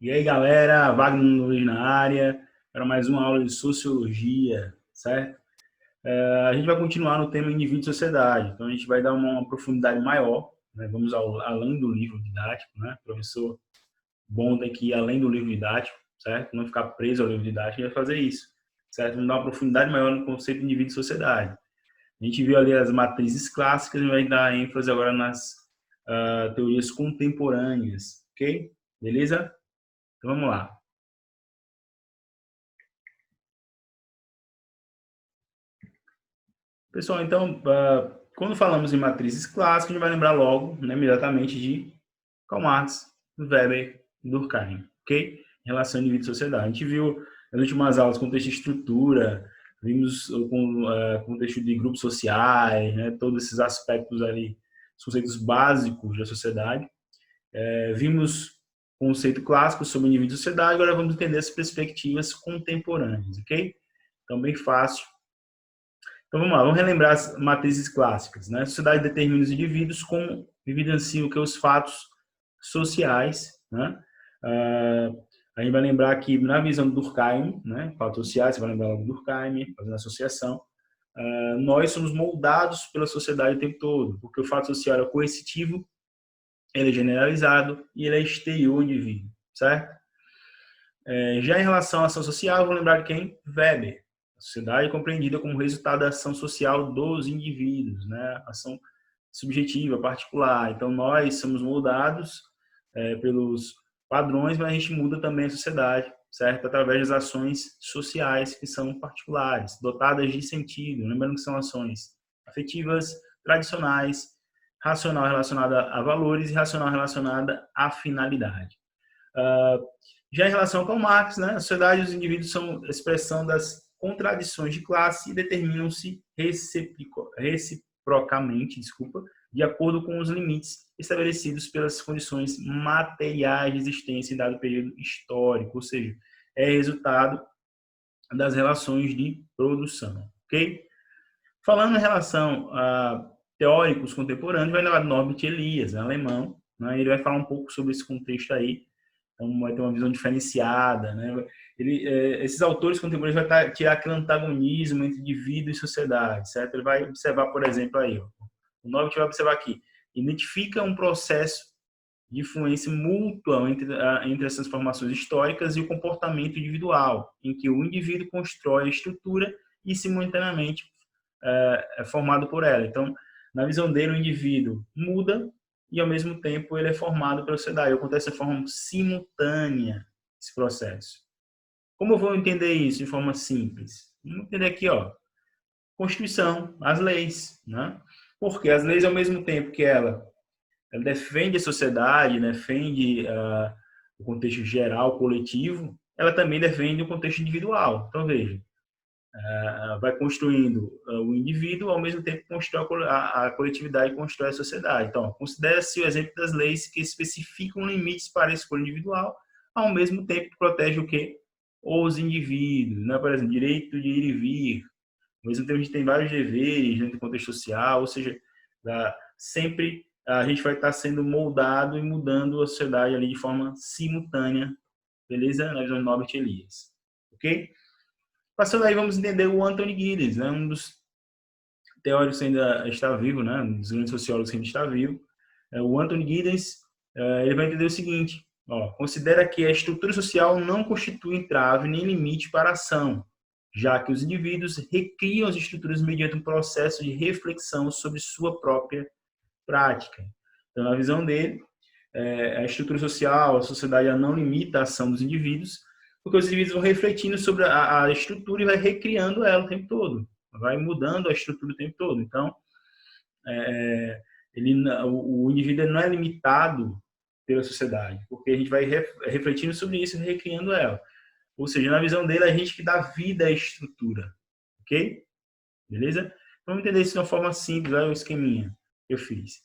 E aí, galera, Wagner Luiz na área, para mais uma aula de Sociologia, certo? A gente vai continuar no tema indivíduo e sociedade, então a gente vai dar uma profundidade maior, né? Vamos além do livro didático, né? O professor bom tem que ir além do livro didático, certo? Não ficar preso ao livro didático e vai fazer isso, certo? Vamos dar uma profundidade maior no conceito de indivíduo e sociedade. A gente viu ali as matrizes clássicas e vai dar ênfase agora nas teorias contemporâneas, ok? Beleza? Então vamos lá. Pessoal, então, quando falamos em matrizes clássicas, a gente vai lembrar logo, né, imediatamente de Karl Marx, Weber e Durkheim, ok? Em relação ao indivíduo e sociedade. A gente viu nas últimas aulas contexto de estrutura, vimos com contexto de grupos sociais, né, todos esses aspectos ali, os conceitos básicos da sociedade. Vimos o conceito clássico sobre indivíduo e sociedade, agora vamos entender as perspectivas contemporâneas, ok? Então, bem fácil. Então vamos lá, vamos relembrar as matrizes clássicas, né? A sociedade determina os indivíduos como evidenciam que os fatos sociais, né? A gente vai lembrar que na visão do Durkheim, né? Fatos sociais, você vai lembrar logo do Durkheim, fazendo associação. Nós somos moldados pela sociedade o tempo todo, porque o fato social é coercitivo, ele é generalizado e ele é exterior ao indivíduo, certo? Já em relação à ação social, vou lembrar de quem? Weber. A sociedade é compreendida como resultado da ação social dos indivíduos, né? Ação subjetiva, particular. Então, nós somos moldados pelos padrões, mas a gente muda também a sociedade, certo? Através das ações sociais que são particulares, dotadas de sentido. Lembrando que são ações afetivas, tradicionais, racional relacionada a valores e racional relacionada à finalidade. Já em relação com Marx, né, a sociedade e os indivíduos são expressão das contradições de classe e determinam-se reciprocamente, de acordo com os limites estabelecidos pelas condições materiais de existência em dado período histórico, ou seja, é resultado das relações de produção, ok? Falando em relação a teóricos contemporâneos, vai levar Norbert Elias, alemão, né, ele vai falar um pouco sobre esse contexto aí. Então, vai ter uma visão diferenciada, né? Esses autores contemporâneos vão tirar aquele antagonismo entre indivíduo e sociedade, certo? Ele vai observar, por exemplo, aí, ó, o Norbert vai observar aqui, identifica um processo de influência mútua entre essas formações históricas e o comportamento individual, em que o indivíduo constrói a estrutura e simultaneamente é formado por ela. Então, na visão dele, o indivíduo muda e, ao mesmo tempo, ele é formado pela sociedade. Acontece de forma simultânea esse processo. Como eu vou entender isso de forma simples? Vamos entender aqui, ó, Constituição, as leis, né? Porque as leis, ao mesmo tempo que ela defende a sociedade, defende o contexto geral, coletivo, ela também defende o contexto individual. Então, veja, vai construindo o indivíduo, ao mesmo tempo constrói a coletividade e constrói a sociedade. Então, considera-se o exemplo das leis que especificam limites para a escolha individual, ao mesmo tempo que protege o quê? Os indivíduos, né? Por exemplo, direito de ir e vir. Ao mesmo tempo, a gente tem vários deveres dentro do contexto social, ou seja, sempre a gente vai estar sendo moldado e mudando a sociedade ali de forma simultânea, beleza? Na visão de Norbert Elias, ok? Passando aí, vamos entender o Anthony Giddens, né? Um dos teóricos que ainda está vivo, né? Um dos grandes sociólogos que ainda está vivo. O Anthony Giddens, ele vai entender o seguinte, ó, considera que a estrutura social não constitui entrave nem limite para a ação, já que os indivíduos recriam as estruturas mediante um processo de reflexão sobre sua própria prática. Então, na visão dele, a estrutura social, a sociedade não limita a ação dos indivíduos, porque os indivíduos vão refletindo sobre a estrutura e vai recriando ela o tempo todo, vai mudando a estrutura o tempo todo. Então, o indivíduo não é limitado pela sociedade, porque a gente vai refletindo sobre isso e recriando ela. Ou seja, na visão dele, a gente que dá vida à estrutura, ok? Beleza? Vamos entender isso de uma forma simples, olha o esqueminha que eu fiz.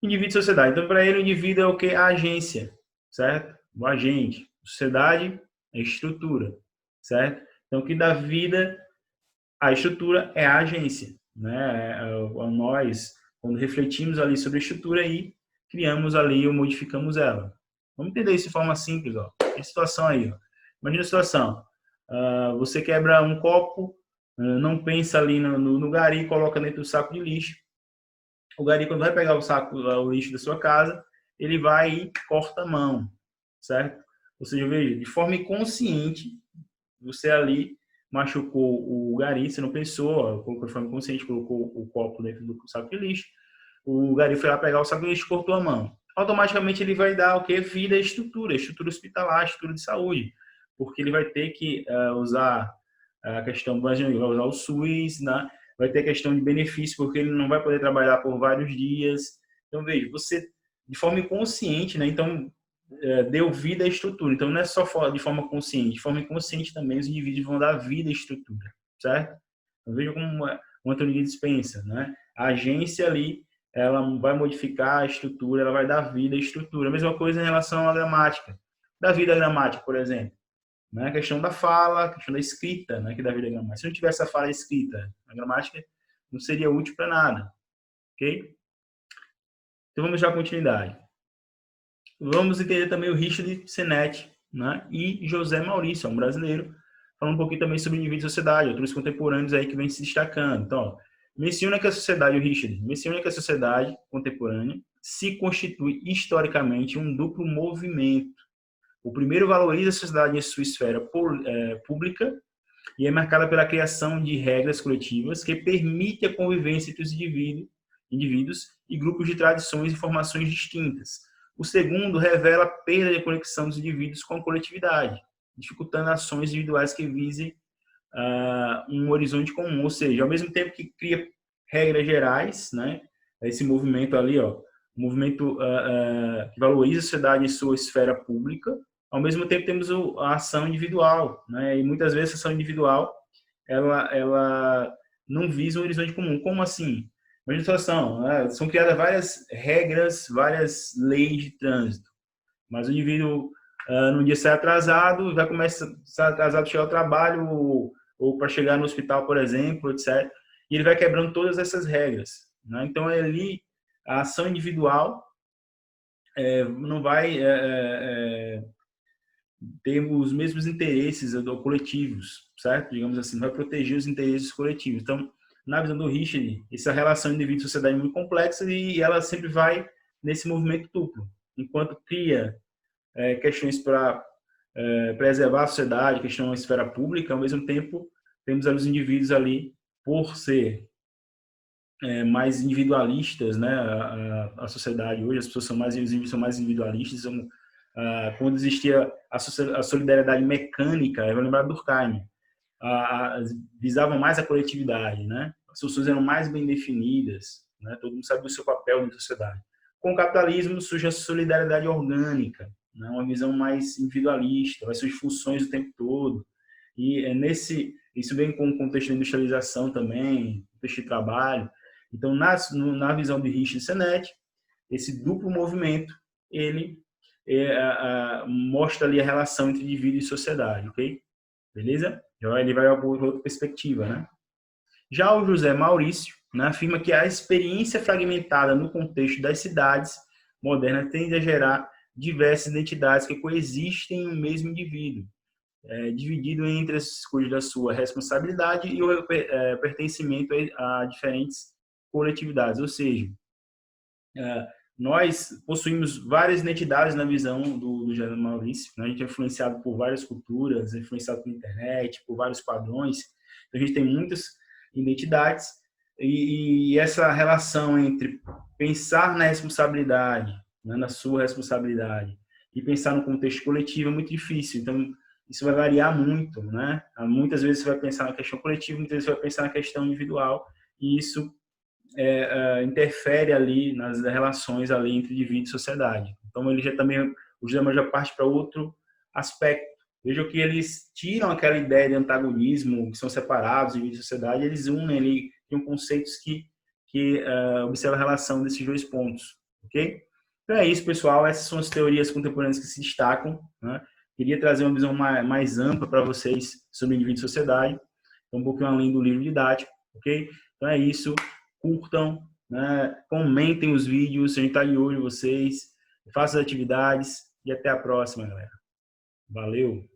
Indivíduo e sociedade. Então, para ele, o indivíduo é o que? A agência, certo? O agente. Sociedade é estrutura, certo? Então, o que dá vida à estrutura é a agência, né? Nós, quando refletimos ali sobre a estrutura, aí criamos ali ou modificamos ela. Vamos entender isso de forma simples, ó. Que situação aí, ó. Imagina a situação. Você quebra um copo, não pensa ali no gari, coloca dentro do saco de lixo. O gari, quando vai pegar o lixo da sua casa, ele vai e corta a mão, certo? Ou seja, veja, de forma inconsciente, você ali machucou o gari, você não pensou, colocou de forma inconsciente, colocou o copo dentro do saco de lixo, o gari foi lá pegar o saco de lixo e cortou a mão. Automaticamente ele vai dar o quê? Vida à estrutura hospitalar, estrutura de saúde, porque ele vai ter que usar a questão, vai usar o SUS, né? Vai ter a questão de benefício, porque ele não vai poder trabalhar por vários dias. Então, veja, você, de forma inconsciente, né? Então, deu vida à estrutura. Então, não é só de forma consciente, de forma inconsciente também os indivíduos vão dar vida à estrutura, certo? Então, veja como o Anthony Giddens pensa, né? A agência ali, ela vai modificar a estrutura, ela vai dar vida à estrutura. A mesma coisa em relação à gramática. Da vida à gramática, por exemplo. Né? A questão da fala, a questão da escrita, né? Que dá vida à gramática. Se não tivesse a fala escrita, a gramática não seria útil para nada. Ok? Então, vamos dar continuidade. Vamos entender também o Richard Sennett, né? E José Maurício, um brasileiro, falando um pouquinho também sobre indivíduo e sociedade, outros contemporâneos aí que vêm se destacando. Então, ó, menciona que a sociedade, o Richard, menciona que a sociedade contemporânea se constitui historicamente um duplo movimento. O primeiro valoriza a sociedade em sua esfera pública e é marcada pela criação de regras coletivas que permitem a convivência entre os indivíduos e grupos de tradições e formações distintas. O segundo revela a perda de conexão dos indivíduos com a coletividade, dificultando ações individuais que visem um horizonte comum, ou seja, ao mesmo tempo que cria regras gerais, né? Esse movimento ali, ó, um movimento que valoriza a sociedade em sua esfera pública, ao mesmo tempo temos a ação individual, né? E muitas vezes a ação individual ela não visa um horizonte comum. Como assim? Uma situação, né? São criadas várias regras, várias leis de trânsito, mas o indivíduo no dia sai atrasado, vai começar atrasado para chegar ao trabalho ou para chegar no hospital, por exemplo, etc. E ele vai quebrando todas essas regras, né? Então ali a ação individual não vai ter os mesmos interesses coletivos, certo? Digamos assim, vai proteger os interesses coletivos. Então, na visão do Richard, essa relação indivíduo-sociedade é muito complexa e ela sempre vai nesse movimento duplo. Enquanto cria questões para preservar a sociedade, questão da esfera pública, ao mesmo tempo temos ali os indivíduos ali, por ser mais individualistas, né? A sociedade hoje, as pessoas os indivíduos são mais individualistas. Quando existia a solidariedade mecânica, eu vou lembrar do Durkheim, visavam mais a coletividade, né? As pessoas eram mais bem definidas, né? Todo mundo sabe o seu papel na sociedade. Com o capitalismo surge a solidariedade orgânica, né? Uma visão mais individualista, as suas funções o tempo todo. E isso vem com o contexto da industrialização também, contexto de trabalho. Então, na visão de Richard Sennett, esse duplo movimento, ele mostra ali a relação entre indivíduo e sociedade, ok? Beleza? Já ele vai para outra perspectiva, né? Já o José Maurício, né, afirma que a experiência fragmentada no contexto das cidades modernas tende a gerar diversas identidades que coexistem em um mesmo indivíduo, dividido entre as escolhas da sua responsabilidade e o pertencimento a diferentes coletividades. Ou seja, nós possuímos várias identidades na visão do José Maurício, né? A gente é influenciado por várias culturas, é influenciado pela internet, por vários padrões. Então, a gente tem muitas identidades e essa relação entre pensar na responsabilidade, né, na sua responsabilidade, e pensar no contexto coletivo é muito difícil. Então, isso vai variar muito, né? Muitas vezes você vai pensar na questão coletiva, muitas vezes você vai pensar na questão individual, e isso interfere ali nas relações ali entre indivíduo e sociedade. Então, ele já também, o José já parte para outro aspecto. Vejam que eles tiram aquela ideia de antagonismo, que são separados, indivíduo e sociedade, eles unem ali, tem conceitos que observam a relação desses dois pontos, ok? Então é isso, pessoal, essas são as teorias contemporâneas que se destacam, né? Queria trazer uma visão mais ampla para vocês sobre indivíduo e sociedade, um pouquinho além do livro didático, ok? Então é isso, curtam, né? Comentem os vídeos, a gente está de olho em vocês, façam as atividades e até a próxima, galera. Valeu!